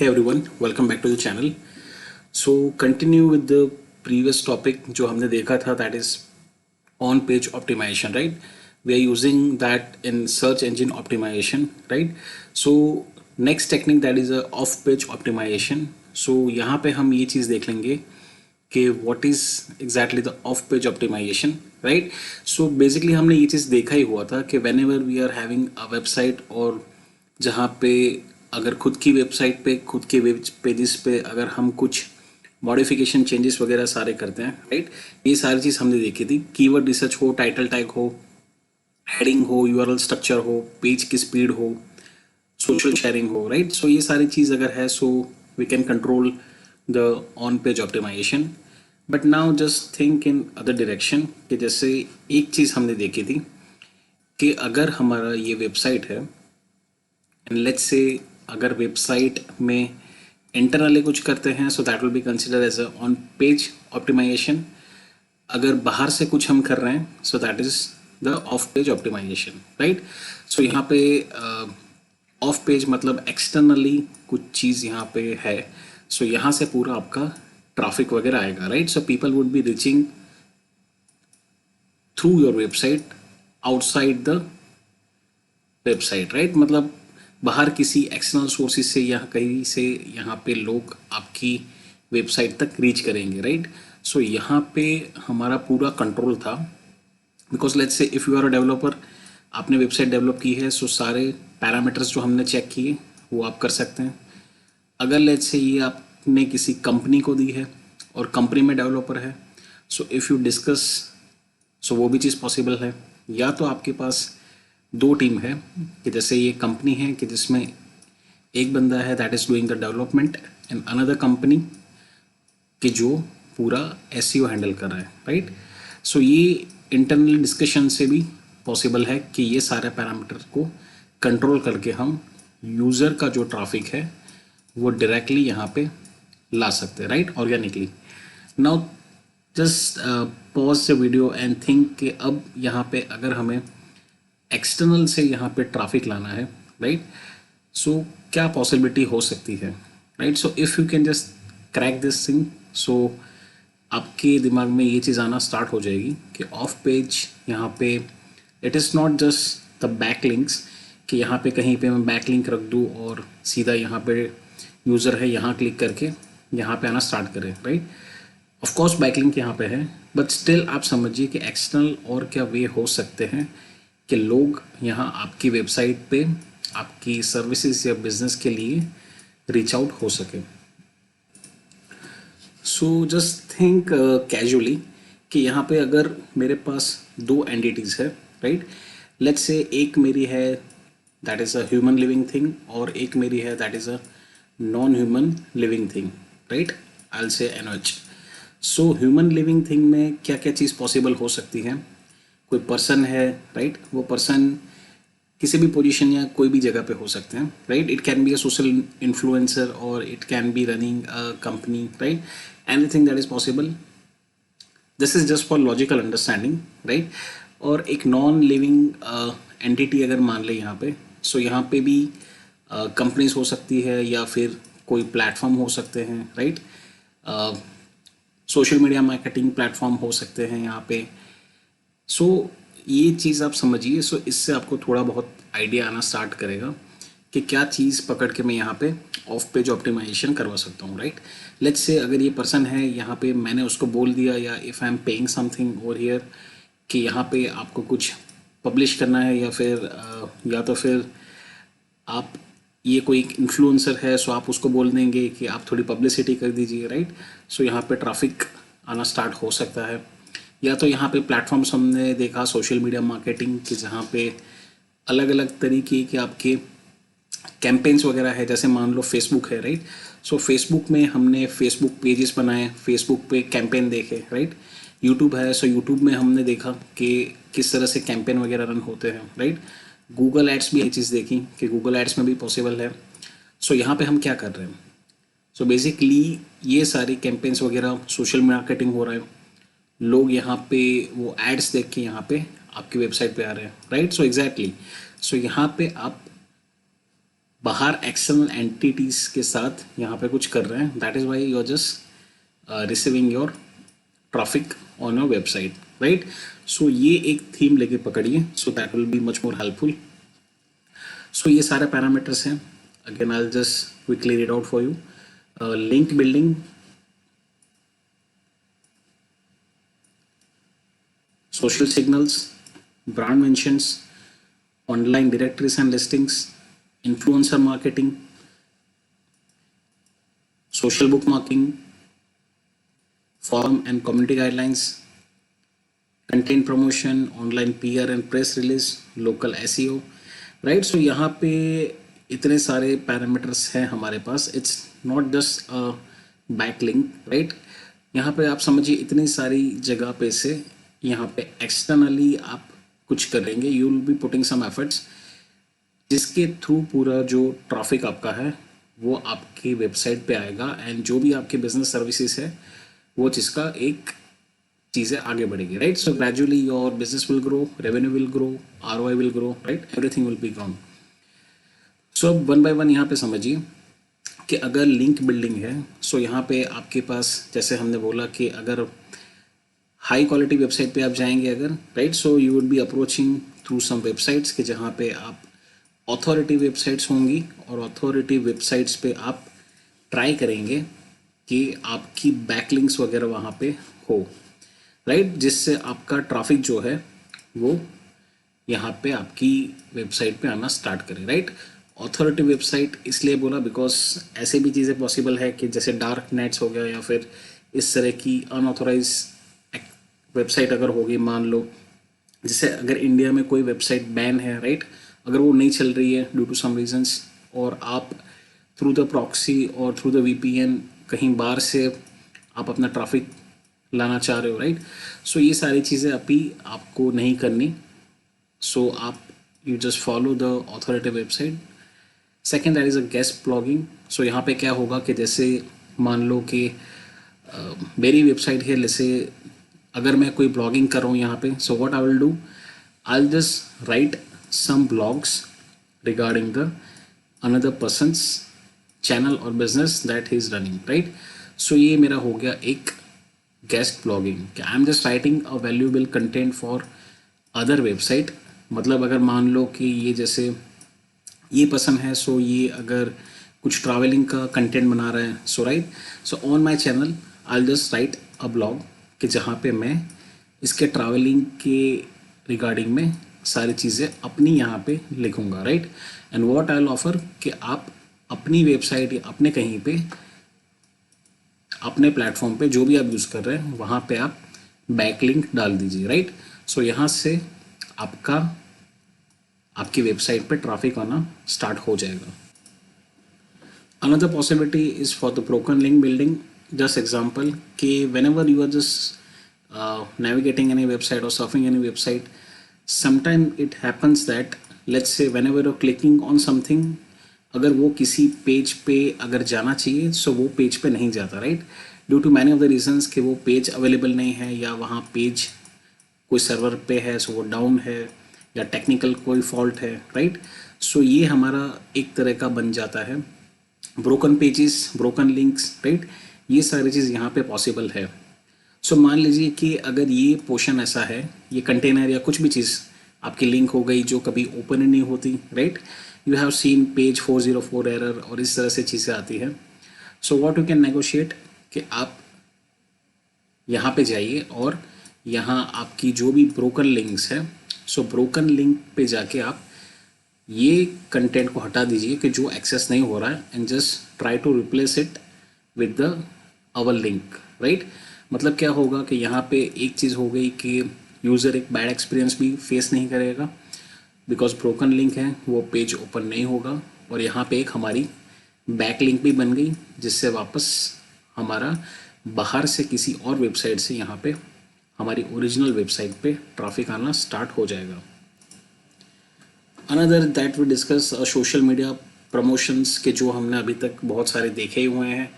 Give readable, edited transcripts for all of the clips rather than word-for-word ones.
Hey everyone, welcome back to the channel. So continue with the previous topic जो हमने देखा था, that is on page optimization, right? We are using that in search engine optimization, right? So next technique, that is a off page optimization. So यहाँ पे हम ये चीज़ देख लेंगे कि what is exactly the off page optimization, right? So basically हमने ये चीज़ देखा ही हुआ था कि whenever we are having a website, और जहाँ पे अगर खुद की वेबसाइट पे, खुद के वेब पेजेस पे अगर हम कुछ मॉडिफिकेशन चेंजेस वगैरह सारे करते हैं, राइट? ये सारी चीज़ हमने देखी थी। कीवर्ड रिसर्च हो, टाइटल टैग हो, हेडिंग हो, यूआरएल स्ट्रक्चर हो, पेज की स्पीड हो, सोशल शेयरिंग हो, राइट? सो ये सारी चीज़ अगर है, so we can control the on page optimisation. But now just think in other direction, कि जैसे एक चीज़ हमने देखी थी कि अगर हमारा ये वेबसाइट है, एंड लेट्स से अगर वेबसाइट में इंटरनली कुछ करते हैं, so that will be consider as a on page optimisation. अगर बाहर से कुछ हम कर रहे हैं, so that is the off page optimisation, right? So यहाँ पे ऑफ पेज मतलब एक्सटर्नली कुछ चीज़ यहाँ पे है, सो यहाँ से पूरा आपका ट्रैफिक वगैरह आएगा, right? So people would be reaching through your website outside the website, right? मतलब बाहर किसी एक्सटर्नल सोर्सेज से या कहीं से यहाँ पे लोग आपकी वेबसाइट तक रीच करेंगे, राइट? सो यहाँ पे हमारा पूरा कंट्रोल था, because let's say if you are a developer, आपने वेबसाइट डेवलप की है, सो सारे पैरामीटर्स जो हमने चेक किए वो आप कर सकते हैं। अगर लेट्स से ये आपने किसी कंपनी को दी है और कंपनी में डेवलपर है, सो इफ़ यू डिस्कस, सो वो भी चीज़ पॉसिबल है। या तो आपके पास दो टीम है, कि जैसे ये कंपनी है कि जिसमें एक बंदा है that is doing the development, and another company कि जो पूरा एसईओ हैंडल कर रहा है, राइट? सो ये इंटरनल डिस्कशन से भी पॉसिबल है कि ये सारे पैरामीटर को कंट्रोल करके हम यूज़र का जो ट्रैफिक है वो डायरेक्टली यहाँ पे ला सकते हैं, right? Organically. Now just pause the video and think कि अब यहाँ पे अगर हमें एक्सटर्नल से यहाँ पे ट्रैफिक लाना है, राइट? सो क्या पॉसिबिलिटी हो सकती है, right? So if you can just crack this thing, so आपके दिमाग में ये चीज़ आना स्टार्ट हो जाएगी कि ऑफ पेज यहाँ पे it is not just the back links, कि यहाँ पे कहीं पे मैं बैक लिंक रख दूँ और सीधा यहाँ पे यूज़र है यहाँ क्लिक करके यहाँ पे आना स्टार्ट करें, राइट? ऑफ कोर्स बैकलिंक यहाँ पे है, बट स्टिल आप समझिए कि एक्सटर्नल और क्या वे हो सकते हैं कि लोग यहाँ आपकी वेबसाइट पे आपकी सर्विसेज या बिजनेस के लिए रीच आउट हो सके। सो जस्ट थिंक कैजुअली कि यहाँ पे अगर मेरे पास दो एंटिटीज़ है, राइट? लेट्स से एक मेरी है that is a human living thing, और एक मेरी है that is a non human living thing, right? I will say NH. So human living thing में क्या क्या चीज़ पॉसिबल हो सकती है? कोई पर्सन है, राइट? वो पर्सन किसी भी पोजीशन या कोई भी जगह पे हो सकते हैं, right? It can be a social influencer और it can be running a company, right? Anything that is possible. This is just for logical understanding, right? और एक नॉन लिविंग एंटिटी अगर मान ले यहाँ पे, सो यहाँ पे भी कंपनीज हो सकती है या फिर कोई प्लेटफॉर्म हो सकते हैं, right? Social media marketing platform हो सकते हैं यहाँ पे। सो ये चीज़ आप समझिए, सो इससे आपको थोड़ा बहुत आइडिया आना स्टार्ट करेगा कि क्या चीज़ पकड़ के मैं यहाँ पे ऑफ पेज ऑप्टिमाइजेशन करवा सकता हूँ, राइट? लेट्स से अगर ये पर्सन है यहाँ पे, मैंने उसको बोल दिया, या if I am paying something over here कि यहाँ पे आपको कुछ पब्लिश करना है, या फिर या तो फिर आप ये कोई इन्फ्लुएंसर है, सो आप उसको बोल देंगे कि आप थोड़ी पब्लिसिटी कर दीजिए, राइट? सो यहाँ पे ट्रैफिक आना स्टार्ट हो सकता है। या तो यहाँ पे प्लेटफॉर्म्स हमने देखा सोशल मीडिया मार्केटिंग की, जहाँ पे अलग अलग तरीके के आपके कैंपेन्स वगैरह है, जैसे मान लो फेसबुक है, राइट? सो फेसबुक में हमने फेसबुक पेजेस बनाए, फेसबुक पे कैंपेन देखे, राइट? यूट्यूब है, सो यूट्यूब में हमने देखा कि किस तरह से कैंपेन वगैरह रन होते हैं, राइट? गूगल एड्स भी ये चीज़ देखी कि गूगल एड्स में भी पॉसिबल है। सो यहाँ पे हम क्या कर रहे हैं? सो बेसिकली ये सारी कैंपेन्स वगैरह सोशल मार्केटिंग हो रहा है, लोग यहाँ पे वो एड्स देख के यहाँ पे आपकी वेबसाइट पे आ रहे हैं, राइट? सो एग्जैक्टली, सो यहाँ पे आप बाहर एक्सटर्नल एंटिटीज के साथ यहाँ पे कुछ कर रहे हैं, that is why you are just receiving your traffic on your website, right. So ये एक थीम लेके पकड़िए, so that will be much more helpful. So ये सारे पैरामीटर्स हैं, again I just quickly read out for you. Link building, social signals, brand mentions, online directories and listings, influencer marketing, social bookmarking, forum and community guidelines, content promotion, online PR and press release, local SEO, right. So यहाँ पे इतने सारे parameters हैं हमारे पास, it's not just a backlink, right. यहाँ पे आप समझिए इतनी सारी जगह पे से यहाँ पे एक्सटर्नली आप कुछ करेंगे, you will be putting some efforts, जिसके थ्रू पूरा जो ट्रैफिक आपका है वो आपकी वेबसाइट पे आएगा, एंड जो भी आपके बिजनेस सर्विसेज है वो जिसका एक चीज़ें आगे बढ़ेगी, right. So gradually your business will grow, revenue will grow, ROI will grow, right, everything will be grown. So अब वन बाय वन यहाँ पे समझिए कि अगर लिंक बिल्डिंग है, सो यहाँ पे आपके पास जैसे हमने बोला कि अगर हाई क्वालिटी वेबसाइट पे आप जाएंगे अगर, right, so you would be approaching through some websites के जहाँ पे आप अथॉरिटी वेबसाइट्स होंगी, और अथॉरिटी वेबसाइट्स पे आप ट्राई करेंगे कि आपकी बैकलिंक्स वगैरह वहाँ पे हो, राइट, जिससे आपका ट्रैफिक जो है वो यहाँ पे आपकी वेबसाइट पे आना स्टार्ट करे, राइट। अथॉरिटी वेबसाइट इसलिए बोला बिकॉज ऐसे भी चीज़ें पॉसिबल है कि जैसे डार्क नेट्स हो गया या फिर इस तरह की अनऑथोराइज वेबसाइट अगर होगी, मान लो जैसे अगर इंडिया में कोई वेबसाइट बैन है, राइट, अगर वो नहीं चल रही है ड्यू टू सम रीजंस, और आप थ्रू द प्रॉक्सी और थ्रू द VPN कहीं बाहर से आप अपना ट्रैफिक लाना चाह रहे हो, राइट। सो ये सारी चीज़ें अभी आपको नहीं करनी, सो आप you just follow the authority website. Second that is a guest blogging. So यहाँ पे क्या होगा कि जैसे मान लो कि मेरी वेबसाइट है, जैसे अगर मैं कोई ब्लॉगिंग कर रहा हूँ यहाँ पे, so what I will do, I will just write some blogs regarding the another persons channel और business that he is running, right. So ये मेरा हो गया एक गेस्ट ब्लॉगिंग, कि I am just writing a valuable content for other website. मतलब अगर मान लो कि ये जैसे ये पसंद है, सो ये अगर कुछ ट्रैवलिंग का कंटेंट बना रहे हैं, so right, so on my channel I will just write a blog कि जहाँ पे मैं इसके ट्रैवलिंग के रिगार्डिंग में सारी चीज़ें अपनी यहाँ पे लिखूँगा, right. And what I will offer कि आप अपनी वेबसाइट या अपने कहीं पे अपने प्लेटफॉर्म पे जो भी आप यूज़ कर रहे हैं वहाँ पे आप बैकलिंक डाल दीजिए, राइट। सो यहाँ से आपकी वेबसाइट पे ट्रैफिक आना स्टार्ट हो जाएगा। Another possibility is for the broken link building. Just example कि whenever you are just navigating any website or surfing any website, sometimes it happens that let's say whenever you're clicking on something, अगर वो किसी page पे अगर जाना चाहिए सो वो page पे नहीं जाता, right, due to many of the reasons कि वो पेज अवेलेबल नहीं है, या वहाँ पेज कोई सर्वर पे है सो वो डाउन है, या टेक्निकल कोई फॉल्ट है, राइट। सो ये हमारा एक तरह का बन जाता है broken pages, broken links, right. ये सारी चीज़ यहाँ पे पॉसिबल है। सो मान लीजिए कि अगर ये पोर्शन ऐसा है, ये कंटेनर या कुछ भी चीज़ आपकी लिंक हो गई जो कभी ओपन ही नहीं होती, right, you have seen page 404 error और इस तरह से चीज़ें आती है। सो व्हाट यू कैन नेगोशिएट कि आप यहाँ पे जाइए और यहाँ आपकी जो भी ब्रोकन लिंक्स है, सो ब्रोकन लिंक पे जाके आप ये कंटेंट को हटा दीजिए कि जो एक्सेस नहीं हो रहा है, and just try to replace it with the our link, right. मतलब क्या होगा कि यहाँ पे एक चीज़ हो गई कि यूज़र एक बैड एक्सपीरियंस भी फेस नहीं करेगा बिकॉज ब्रोकन लिंक है, वो पेज ओपन नहीं होगा, और यहाँ पे एक हमारी बैक लिंक भी बन गई जिससे वापस हमारा बाहर से किसी और वेबसाइट से यहाँ पे हमारी ओरिजिनल वेबसाइट पे ट्रैफिक आना स्टार्ट हो जाएगा। Another that we discuss social media promotions के जो हमने अभी तक बहुत सारे देखे ही हुए हैं,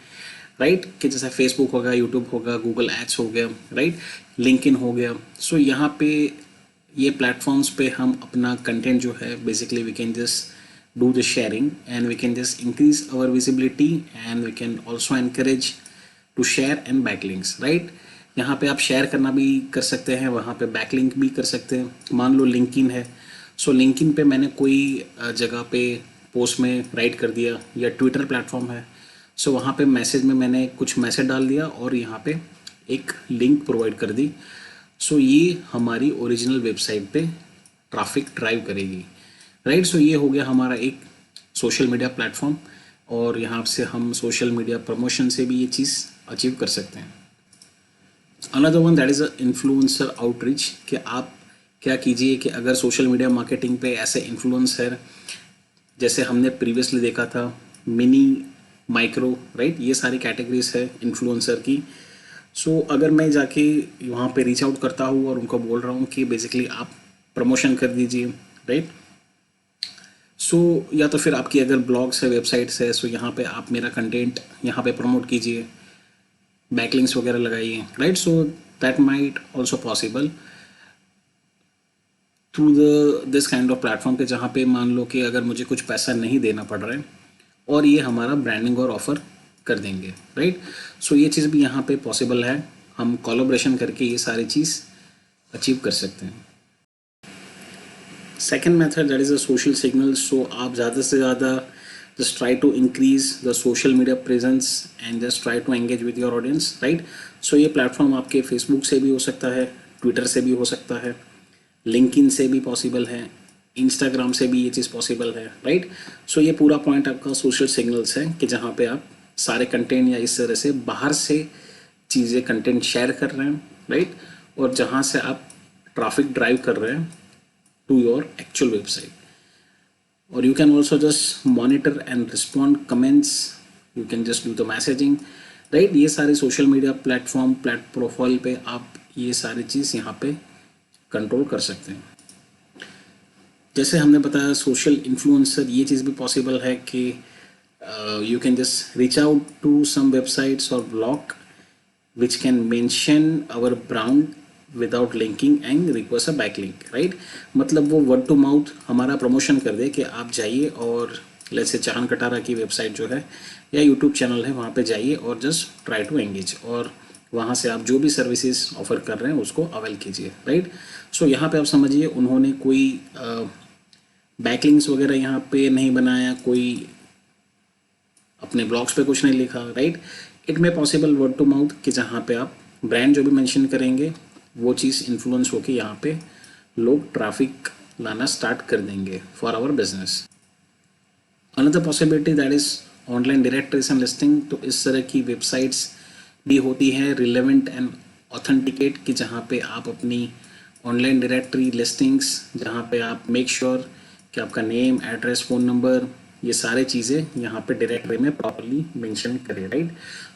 राइट, कि जैसे फेसबुक हो गया, यूट्यूब होगा, गूगल एड्स हो गया, राइट, लिंक्डइन हो गया। सो यहाँ पे ये प्लेटफॉर्म्स पे हम अपना कंटेंट जो है basically we can just do the sharing, and we can just increase our visibility, and we can also encourage to share and backlinks, right? यहाँ पे आप शेयर करना भी कर सकते हैं, वहाँ पे बैकलिंक भी कर सकते हैं। मान लो लिंक्डइन है, सो लिंक्डइन पे मैंने कोई जगह पे पोस्ट में राइट कर दिया, या ट्विटर प्लेटफॉर्म है, सो वहाँ पे मैसेज में मैंने कुछ मैसेज डाल दिया और यहाँ पे एक लिंक प्रोवाइड कर दी। सो ये हमारी ओरिजिनल वेबसाइट पे ट्रैफिक ड्राइव करेगी, राइट? सो ये हो गया हमारा एक सोशल मीडिया प्लेटफॉर्म, और यहाँ से हम सोशल मीडिया प्रमोशन से भी ये चीज़ अचीव कर सकते हैं। Another one that is a influencer outreach, कि आप क्या कीजिए कि अगर सोशल मीडिया मार्केटिंग पे ऐसे इन्फ्लुएंसर, जैसे हमने प्रीवियसली देखा था, मिनी, माइक्रो, राइट, ये सारी कैटेगरीज है इन्फ्लुएंसर की। सो अगर मैं जाके वहाँ पे रीच आउट करता हूँ और उनको बोल रहा हूँ कि बेसिकली आप प्रमोशन कर दीजिए, राइट? सो या तो फिर आपकी अगर ब्लॉग्स है, वेबसाइट्स है, सो यहाँ पे आप मेरा कंटेंट यहाँ पे प्रमोट कीजिए, बैकलिंक्स वगैरह लगाइए, right? So that might also possible through this kind of platform, के जहाँ पे मान लो कि अगर मुझे कुछ पैसा नहीं देना पड़ रहा है और ये हमारा ब्रांडिंग और ऑफर कर देंगे, राइट? सो ये चीज़ भी यहाँ पे पॉसिबल है, हम कोलैबोरेशन करके ये सारी चीज़ अचीव कर सकते हैं। Second method that is a social signal. So आप ज़्यादा से ज़्यादा just try to increase the social media presence and just try to engage with your audience, right? So ये प्लेटफॉर्म आपके फेसबुक से भी हो सकता है, ट्विटर से भी हो सकता है, लिंक्डइन से भी पॉसिबल है, इंस्टाग्राम से भी ये चीज़ पॉसिबल है, राइट? सो ये पूरा पॉइंट आपका सोशल सिग्नल्स है, कि जहाँ पे आप सारे कंटेंट या इस तरह से बाहर से चीज़ें कंटेंट शेयर कर रहे हैं, राइट? और जहाँ से आप ट्रैफिक ड्राइव कर रहे हैं टू योर एक्चुअल वेबसाइट। और you can also just monitor and respond comments, you can just do the messaging, right? ये सारे सोशल मीडिया प्लेटफॉर्म प्रोफाइल पे आप ये सारी चीज़ यहाँ पे कंट्रोल कर सकते हैं। जैसे हमने बताया सोशल इन्फ्लुएंसर, ये चीज़ भी पॉसिबल है कि you can just reach out to some websites or blog which can mention our brand without linking and request a backlink, right? मतलब वो वर्ड टू माउथ हमारा प्रमोशन कर दे कि आप जाइए और लेट्स से चाहन कटारा की वेबसाइट जो है या यूट्यूब चैनल है, वहाँ पे जाइए और जस्ट ट्राई टू एंगेज, और वहाँ से आप जो भी सर्विसेज ऑफर कर रहे हैं उसको अवेल कीजिए, राइट? सो यहाँ पे आप समझिए उन्होंने कोई बैकलिंक्स वगैरह यहाँ पे नहीं बनाया, कोई अपने ब्लॉग्स पे कुछ नहीं लिखा, right? It may possible word to mouth, कि जहाँ पे आप ब्रांड जो भी मेंशन करेंगे वो चीज़ इन्फ्लुएंस होके यहाँ पे लोग ट्रैफिक लाना स्टार्ट कर देंगे for our business. Another possibility that is online directories and listing. तो इस तरह की वेबसाइट्स भी होती है रिलेवेंट एंड ऑथेंटिकेट, कि जहाँ पे आप अपनी ऑनलाइन डायरेक्टरी लिस्टिंग्स, जहाँ पे आप मेक श्योर कि आपका नेम, एड्रेस, फ़ोन नंबर, ये सारे चीज़ें यहाँ पे डायरेक्टरी में प्रॉपरली मेंशन करें, राइट?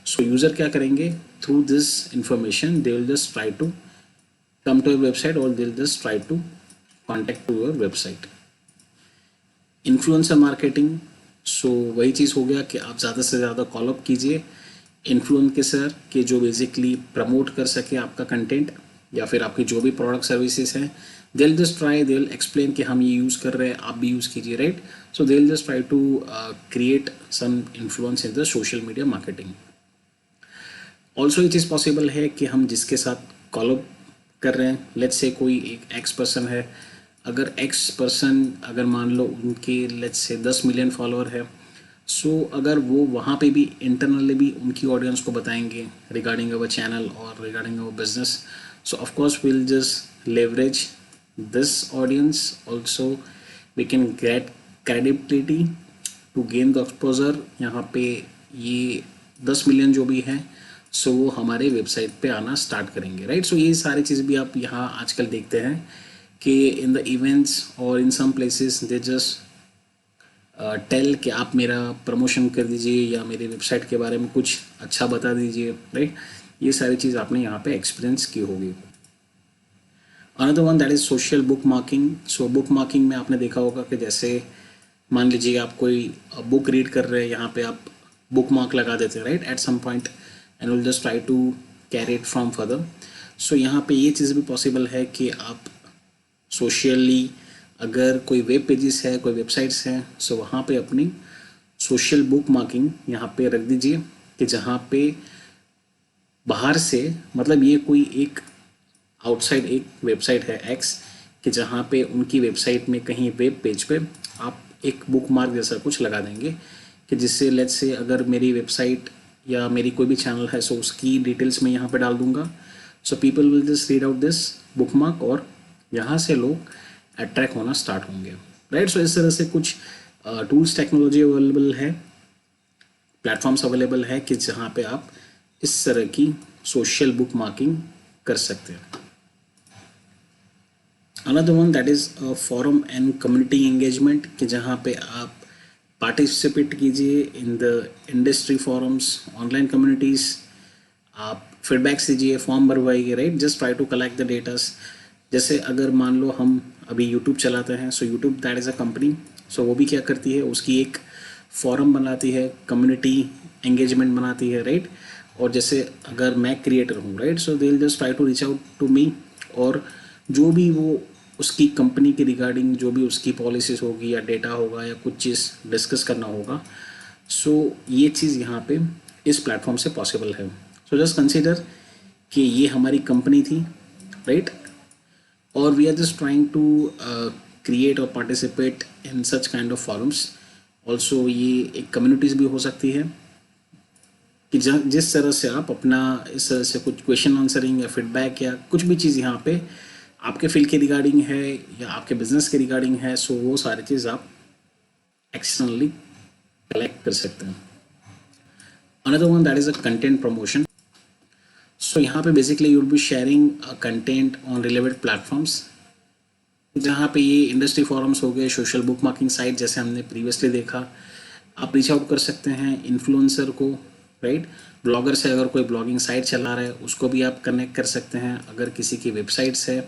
सो यूज़र क्या करेंगे, through this information they will just try to come to your website, or they'll just try to contact to your website. Influencer marketing, so वही चीज़ हो गया कि आप ज़्यादा से ज़्यादा कॉल अप कीजिए इन्फ्लुएंसर के, जो बेसिकली प्रमोट कर सके आपका कंटेंट या फिर आपकी जो भी प्रोडक्ट सर्विसेज हैं। दे will just try, they will explain कि हम ये यूज़ कर रहे हैं, आप भी यूज़ कीजिए, right? So they will just try to create some influence in the social media marketing. Also ये चीज़ पॉसिबल है कि हम जिसके साथ कॉल अप कर रहे हैं, लेट्स से कोई एक एक्स पर्सन है, अगर एक्स पर्सन अगर मान लो उनके लेट्स से 10 मिलियन फॉलोअर है, सो अगर वो वहाँ पे भी इंटरनली भी उनकी ऑडियंस को बताएंगे रिगार्डिंग अवर चैनल और regarding our business, so of course we will just leverage this audience, also we can get credibility to gain the exposure. यहाँ पे ये 10 मिलियन जो भी है, सो वो हमारे वेबसाइट पे आना स्टार्ट करेंगे, राइट? सो ये सारी चीज़ भी आप यहाँ आजकल देखते हैं कि इन द इवेंट्स और in some places they just tell कि आप मेरा प्रमोशन कर दीजिए या मेरी वेबसाइट के बारे में कुछ अच्छा बता दीजिए, राइट? ये सारी चीज़ आपने यहाँ पे एक्सपीरियंस की होगी। Another one that is social book marking. So book marking में आपने देखा होगा कि जैसे मान लीजिए आप कोई बुक रीड कर रहे हैं, यहाँ पे आप बुक मार्क लगा देते हैं, right, at some point, and will just try to carry it from further. So यहाँ पे ये चीज़ भी पॉसिबल है कि आप सोशली अगर कोई वेब पेजेस है, कोई वेबसाइट्स हैं, सो वहाँ पे अपनी सोशल बुक मार्किंग यहाँ पे रख दीजिए कि जहाँ पे बाहर से, मतलब ये कोई एक आउटसाइड एक वेबसाइट है एक्स, कि जहाँ पे उनकी वेबसाइट में कहीं वेब पेज पे आप एक बुक मार्क जैसा कुछ लगा देंगे कि जिससे लेट्स से अगर मेरी वेबसाइट या मेरी कोई भी चैनल है, सो उसकी डिटेल्स मैं यहाँ पे डाल दूंगा, so people will just read out this book mark और यहाँ से लोग अट्रैक्ट होना स्टार्ट होंगे, राइट। सो इस तरह से कुछ टूल्स टेक्नोलॉजी अवेलेबल है, प्लेटफॉर्म्स अवेलेबल है कि जहाँ पे आप इस तरह की सोशल बुक मार्किंग कर सकते हैं। Another one that is forum and community engagement, कि जहाँ पे आप पार्टिसिपेट कीजिए in the industry forums, online communities, आप फीडबैक्स दीजिए, फॉर्म भरवाइए, right. Just try to collect the datas. जैसे अगर मान लो हम अभी यूट्यूब चलाते हैं, so YouTube that is a company, so वो भी क्या करती है, उसकी एक फॉरम बनाती है, कम्युनिटी एंगेजमेंट बनाती है, राइट। और जैसे अगर मैं क्रिएटर हूँ, right, so they will just try to reach out to me, और जो भी वो उसकी कंपनी के रिगार्डिंग जो भी उसकी पॉलिसीज़ होगी या डेटा होगा या कुछ चीज़ डिस्कस करना होगा, सो ये चीज़ यहाँ पे इस प्लेटफॉर्म से पॉसिबल है। सो जस्ट कंसिडर कि ये हमारी कंपनी थी, राइट, और we are just trying to create और participate in such kind of forums. Also ये एक कम्युनिटीज़ भी हो सकती है कि जिस तरह से आप अपना इस तरह से कुछ क्वेश्चन आंसरिंग या फीडबैक या कुछ भी चीज़ यहाँ पे आपके फील्ड के रिगार्डिंग है या आपके बिजनेस के रिगार्डिंग है, सो वो सारी चीज़ आप एक्सटर्नली कलेक्ट कर सकते हैं। Another one that is a content promotion. So यहाँ पे basically you will be sharing content on relevant platforms, जहाँ पे ये इंडस्ट्री फॉरम्स हो गए, सोशल बुक मार्किंग साइट जैसे हमने प्रीवियसली देखा, आप रीच आउट कर सकते हैं इन्फ्लुएंसर को, राइट। ब्लॉगर से अगर कोई ब्लॉगिंग साइट चला रहा है उसको भी आप कनेक्ट कर सकते हैं। अगर किसी की वेबसाइट्स है,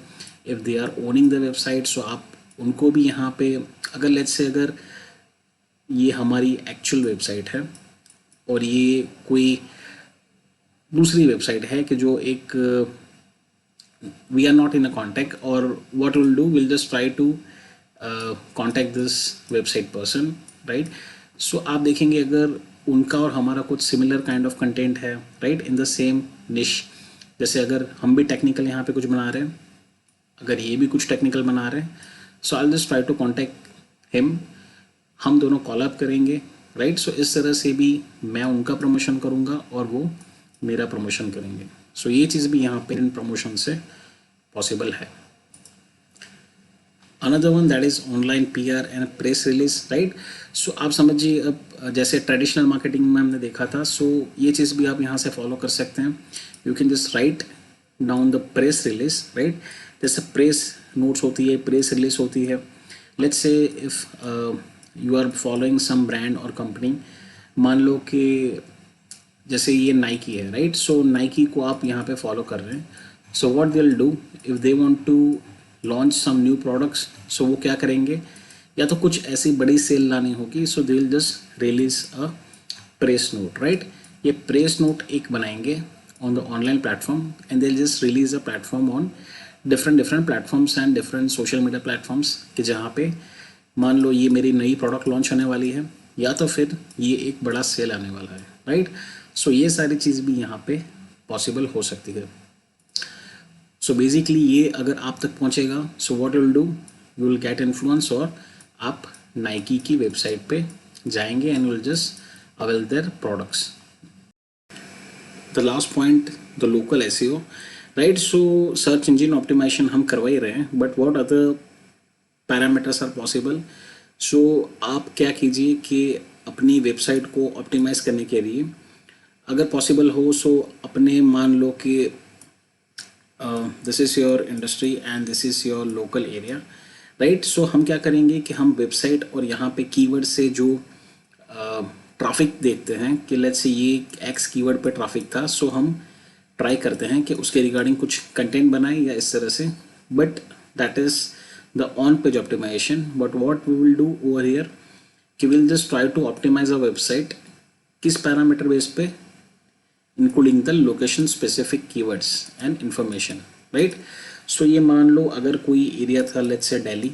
if they are owning the website, so आप उनको भी यहाँ पे, अगर लेट्स से अगर ये हमारी एक्चुअल वेबसाइट है और ये कोई दूसरी वेबसाइट है कि जो एक we are not in a contact, or what we'll do, we'll just try to contact this website person, right। so आप देखेंगे अगर उनका और हमारा कुछ सिमिलर काइंड ऑफ कंटेंट है, राइट, इन द सेम निश, जैसे अगर हम भी टेक्निकल यहाँ पे कुछ बना रहे हैं, अगर ये भी कुछ टेक्निकल बना रहे हैं, so I just try to contact him, हम दोनों कॉल अप करेंगे, राइट। सो इस तरह से भी मैं उनका प्रमोशन करूँगा और वो मेरा प्रमोशन करेंगे। सो ये चीज़ भी यहाँ पे इन प्रमोशन से पॉसिबल है। Another one that is online PR and press release, right. So आप समझिए अब जैसे ट्रेडिशनल मार्केटिंग में हमने देखा था, सो ये चीज़ भी आप यहाँ से फॉलो कर सकते हैं। You can just write down the press release, right. जैसे प्रेस नोट्स होती है, प्रेस रिलीज होती है। Let's say if you are following some brand और कंपनी, मान लो कि जैसे ये नाइकी है, राइट। सो नाइकी को आप यहाँ पे फॉलो कर रहे हैं, so what they will do if they want to launch some new products, so वो क्या करेंगे, या तो कुछ ऐसी बड़ी सेल लानी होगी, so they will just release a press note, right. ये प्रेस नोट एक बनाएंगे on the online platform and they will just release a platform on different platforms and different social media platforms, कि जहाँ पे मान लो ये मेरी नई प्रोडक्ट लॉन्च होने वाली है या तो फिर ये एक बड़ा सेल आने वाला है, राइट। सो ये सारी चीज़ भी यहाँ पे पॉसिबल हो सकती है। सो बेसिकली ये अगर आप तक पहुँचेगा, so what you will do, you will get influence और आप नाइकी की वेबसाइट पे जाएंगे and will just avail their products. The last point, the local SEO, right. So search engine optimization हम करवा ही रहे हैं, but what other parameters are possible. So आप क्या कीजिए कि अपनी वेबसाइट को ऑप्टिमाइज़ करने के लिए अगर पॉसिबल हो, सो अपने मान लो कि this is your industry and this is your local area, right. So हम क्या करेंगे कि हम वेबसाइट और यहाँ पे कीवर्ड से जो ट्रैफिक देखते हैं कि लेट्स से ये X कीवर्ड पे ट्रैफिक था, सो हम ट्राई करते हैं कि उसके रिगार्डिंग कुछ कंटेंट बनाएं या इस तरह से, but that is the on page optimisation. But what we will do over here कि will just try to optimize a website किस पैरामीटर बेस पे, including the location specific keywords and information, right. So ये मान लो अगर कोई area था let's say Delhi,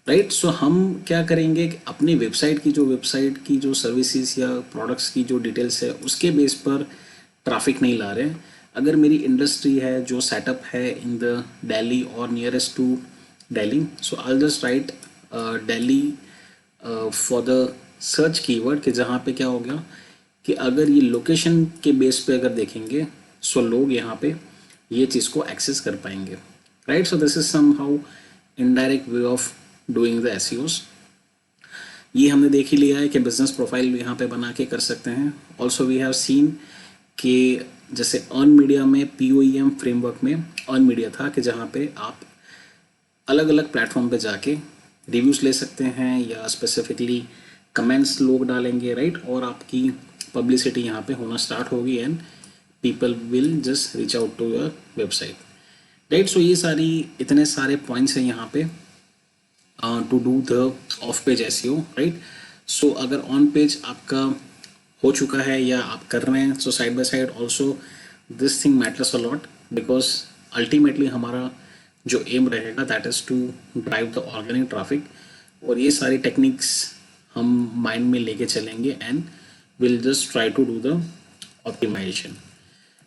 right. So हम क्या करेंगे कि अपनी वेबसाइट की जो सर्विसेज या प्रोडक्ट्स की जो डिटेल्स है उसके बेस पर ट्रैफिक नहीं ला रहे हैं। अगर मेरी इंडस्ट्री है जो सेटअप है इन द दिल्ली और nearest to Delhi, so I just write Delhi for the search keyword, कि जहाँ पे क्या हो गया कि अगर ये लोकेशन के बेस पे अगर देखेंगे सो लोग यहाँ पे ये चीज़ को एक्सेस कर पाएंगे, right. So this is somehow indirect way of doing the SEOs. ये हमने देख ही लिया है कि बिजनेस प्रोफाइल यहाँ पे बना के कर सकते हैं। ऑल्सो वी हैव सीन कि जैसे अर्न मीडिया में POEM फ्रेमवर्क में अर्न मीडिया था कि जहाँ पे आप अलग अलग प्लेटफॉर्म पे जाके रिव्यूज़ ले सकते हैं या स्पेसिफिकली कमेंट्स लोग डालेंगे, राइट, और आपकी पब्लिसिटी यहाँ पे होना स्टार्ट होगी and people will just reach out to your website, right. So ये इतने सारे पॉइंट्स हैं यहाँ पे to do the off page SEO, right. So अगर ऑन पेज आपका हो चुका है या आप कर रहे हैं, so side by side also this thing matters a lot, because ultimately हमारा जो एम रहेगा that is to drive the organic traffic, और ये सारी टेक्निक्स हम माइंड में लेके चलेंगे and will just try to do the optimization,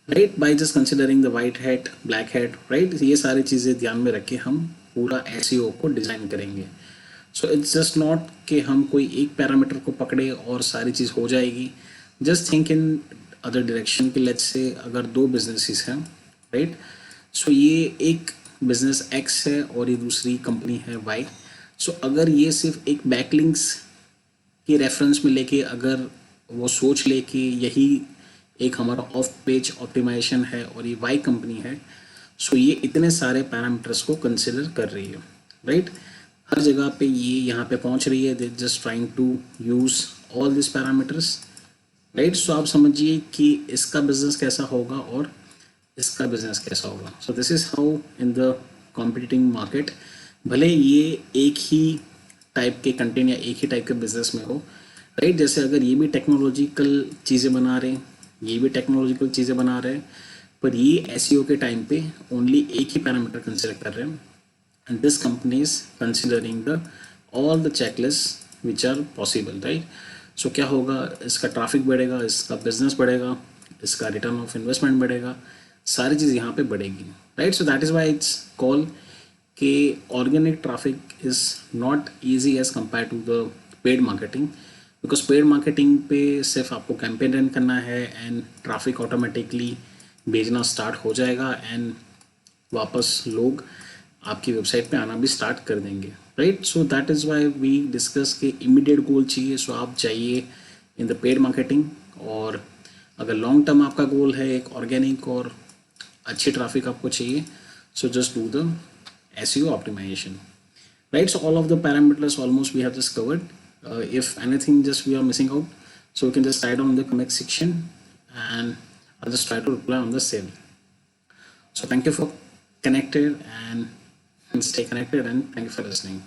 right, by just considering the white hat, black hat, right. ये सारी चीज़ें ध्यान में रख के हम पूरा एसईओ को डिज़ाइन करेंगे। सो इट्स जस्ट नॉट कि हम कोई एक पैरामीटर को पकड़े और सारी चीज़ हो जाएगी। Just think in other direction कि लेट्स से अगर दो बिजनेसेस हैं, राइट, सो ये एक बिजनेस एक्स है और ये दूसरी कंपनी है वाई। सो अगर ये सिर्फ एक बैकलिंक्स के रेफरेंस में लेके अगर वो सोच ले कि यही एक हमारा ऑफ पेज ऑप्टिमाइजेशन है और ये वाई कंपनी है, सो ये इतने सारे पैरामीटर्स को कंसिडर कर रही है, राइट। हर जगह पे ये यहाँ पे पहुँच रही है, they just trying to use all this parameters, right. So आप समझिए कि इसका बिजनेस कैसा होगा और इसका बिजनेस कैसा होगा। So this is how in the competing market, भले ये एक ही टाइप के कंटेंट या एक ही टाइप के बिजनेस में हो, राइट। जैसे अगर ये भी टेक्नोलॉजिकल चीज़ें बना रहे हैं, ये भी टेक्नोलॉजिकल चीज़ें बना रहे हैं, पर ये एसईओ के टाइम पे ओनली एक ही पैरामीटर कंसिडर कर रहे हैं, and this company is considering the all the checklist which are possible, right. So क्या होगा, इसका ट्रैफिक बढ़ेगा, इसका बिजनेस बढ़ेगा, इसका रिटर्न ऑफ इन्वेस्टमेंट बढ़ेगा, सारी चीज़ यहाँ पे बढ़ेगी, right. So that is why it's call कि organic traffic is not easy as compare to the paid marketing, because paid marketing पे सिर्फ आपको कैंपेन रन करना है एंड ट्रैफिक ऑटोमेटिकली भेजना स्टार्ट हो जाएगा एंड वापस लोग आपकी वेबसाइट पे आना भी स्टार्ट कर देंगे, right. So that is why we discuss के इमीडिएट गोल चाहिए, सो आप चाहिए इन द पेड मार्केटिंग, और अगर लॉन्ग टर्म आपका गोल है एक ऑर्गेनिक और अच्छी ट्रैफिक आपको चाहिए, so just do the SEO optimization, right? So all of the parameters almost we have just covered. If anything just we are missing out, so we can just write down in the comment section and I'll just try to reply on the same. So thank you for connected and stay connected, and thank you for listening.